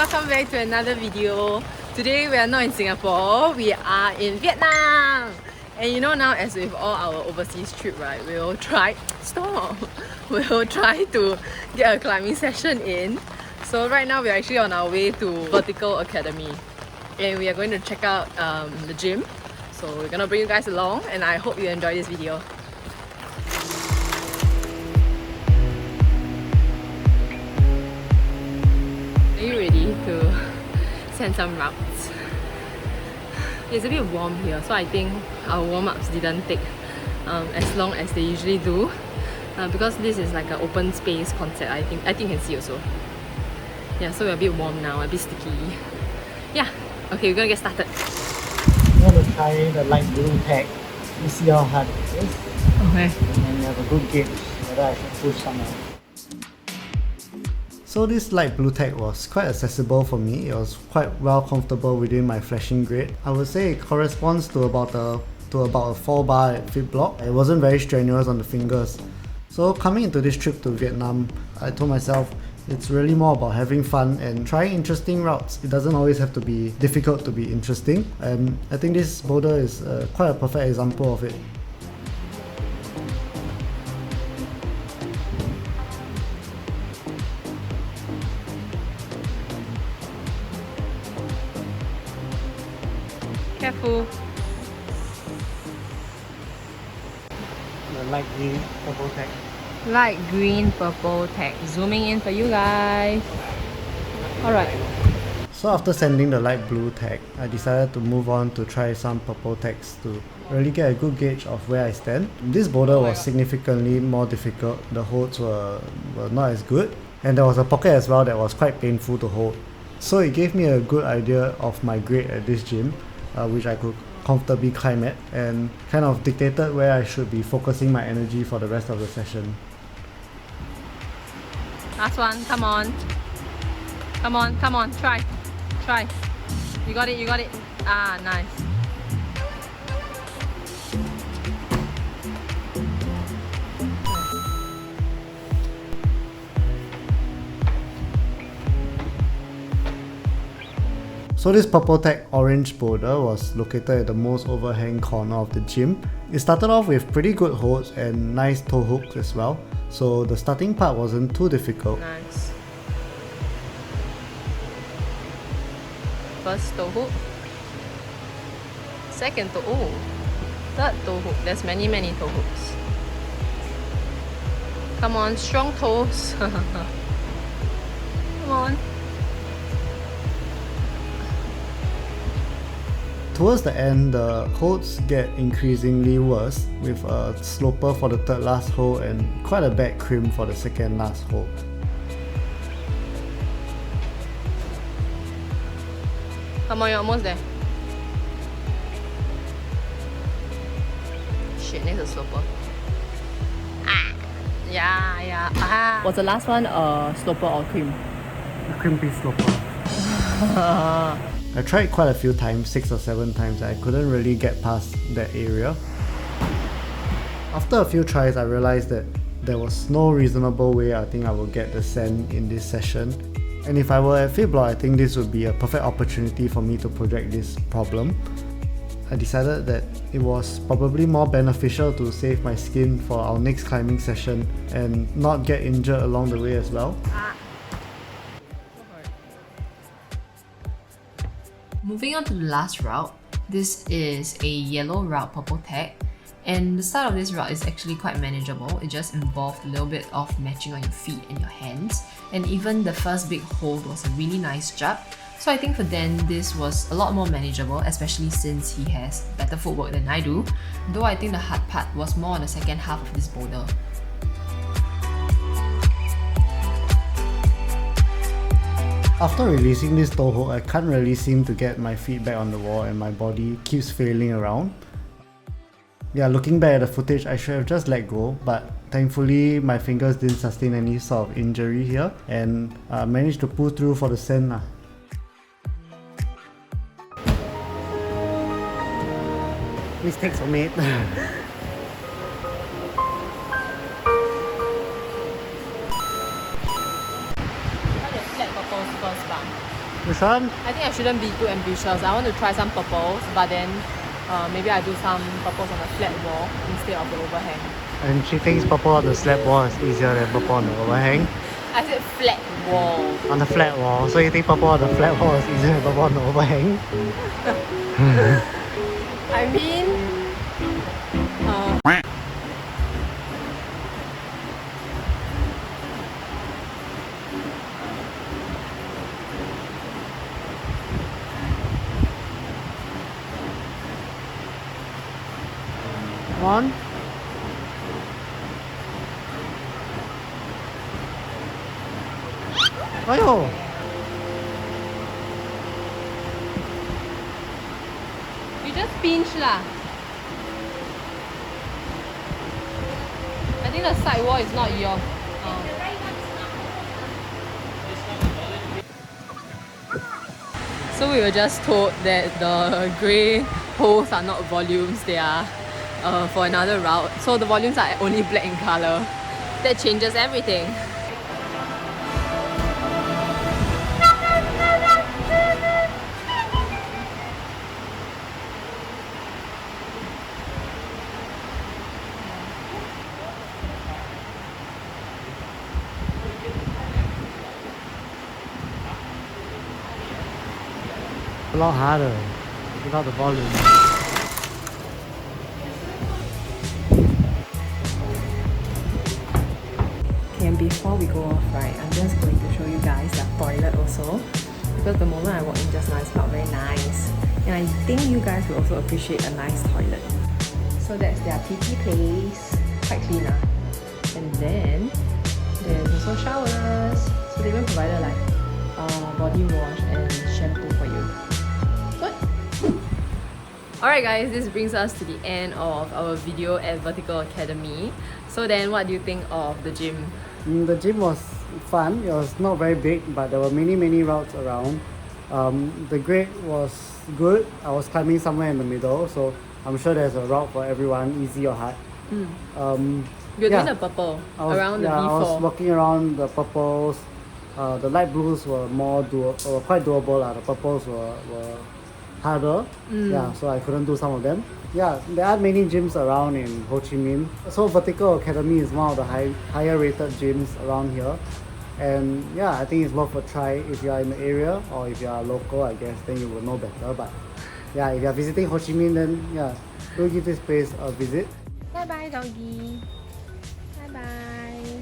welcome back to another video. Today we are not in Singapore, we are in Vietnam. And you know now, as with all our overseas trip, right, we'll try to get a climbing session in. So right now we're actually on our way to Vertical Academy. And we are going to check out the gym. So we're gonna bring you guys along and I hope you enjoy this video. Are you ready to send some routes? It's a bit warm here, so I think our warm-ups didn't take as long as they usually do, because this is like an open space concept. I think you can see also. Yeah, so we're a bit warm now, a bit sticky. Yeah, okay, we're gonna get started. I'm going to try the light blue tag. You see how hard it is. Okay. And then you have a good gauge whether I should push somewhere. So this light blue tag was quite accessible for me. It was quite well comfortable within my flashing grade. I would say it corresponds to about a 4 bar at fit block. It wasn't very strenuous on the fingers. So coming into this trip to Vietnam, I told myself it's really more about having fun and trying interesting routes. It doesn't always have to be difficult to be interesting, and I think this boulder is quite a perfect example of it. Careful. The light green purple tag. Light green purple tag. Zooming in for you guys. Alright. So after sending the light blue tag, I decided to move on to try some purple tags to really get a good gauge of where I stand. This boulder was significantly more difficult. The holds were not as good, and there was a pocket as well that was quite painful to hold. So it gave me a good idea of my grade at this gym, which I could comfortably climb at, and kind of dictated where I should be focusing my energy for the rest of the session. Last one, come on. Come on, try. You got it. Ah, nice. So this purple tag orange boulder was located at the most overhang corner of the gym. It started off with pretty good holds and nice toe hooks as well, so the starting part wasn't too difficult. Nice. First toe hook. Second toe hook. Third toe hook. There's many toe hooks. Come on, strong toes. Come on. Towards the end, the holds get increasingly worse, with a sloper for the third last hole and quite a bad crimp for the second last hole. Come on, you're almost there. Shit, needs a sloper. Ah! Yeah. Ah! Was the last one sloper or crimp? Crimpy sloper. I tried quite a few times, 6 or 7 times. I couldn't really get past that area. After a few tries, I realized that there was no reasonable way I think I would get the sand in this session. And if I were at fit block, I think this would be a perfect opportunity for me to project this problem. I decided that it was probably more beneficial to save my skin for our next climbing session and not get injured along the way as well. Moving on to the last route, this is a yellow route purple tag, and the start of this route is actually quite manageable. It just involved a little bit of matching on your feet and your hands, and even the first big hold was a really nice jump. So I think for Dan this was a lot more manageable, especially since he has better footwork than I do, though I think the hard part was more on the second half of this boulder. After releasing this toe hold, I can't really seem to get my feet back on the wall and my body keeps flailing around. Yeah, looking back at the footage, I should have just let go, but thankfully my fingers didn't sustain any sort of injury here and managed to pull through for the sand. Please take some mate. Which one? I think I shouldn't be too ambitious. I want to try some purples, but then maybe I do some purples on the flat wall instead of the overhang. And she thinks purple on the slab wall is easier than purple on the overhang. I said flat wall. On the flat wall. So you think purple on the flat wall is easier than purple on the overhang? I mean, Come on. Ayo! you just pinch lah. I think the side wall is not your. So we were just told that the grey holes are not volumes, they are for another route. So the volumes are only black in colour. That changes everything. A lot harder without the volume. Okay, and before we go off, right, I'm just going to show you guys the toilet also. Because the moment I walked in just now, it smelled very nice. And I think you guys will also appreciate a nice toilet. So that's their PT place. Quite clean, And then there's also showers. So they even provided like body wash and shampoo for you. Good. Alright guys, this brings us to the end of our video at Vertical Academy. So then, what do you think of the gym? The gym was fun. It was not very big, but there were many routes around. The grade was good. I was climbing somewhere in the middle, so I'm sure there's a route for everyone, easy or hard. You're doing the purple around the V4. I was walking around the purples. The light blues were quite doable. The purples were harder. Yeah, so I couldn't do some of them. Yeah, there are many gyms around in Ho Chi Minh. So Vertical Academy is one of the higher rated gyms around here. And yeah, I think it's worth a try if you are in the area, or if you are local, I guess, then you will know better. But yeah, if you are visiting Ho Chi Minh, then yeah, do give this place a visit. Bye bye, doggy. Bye bye.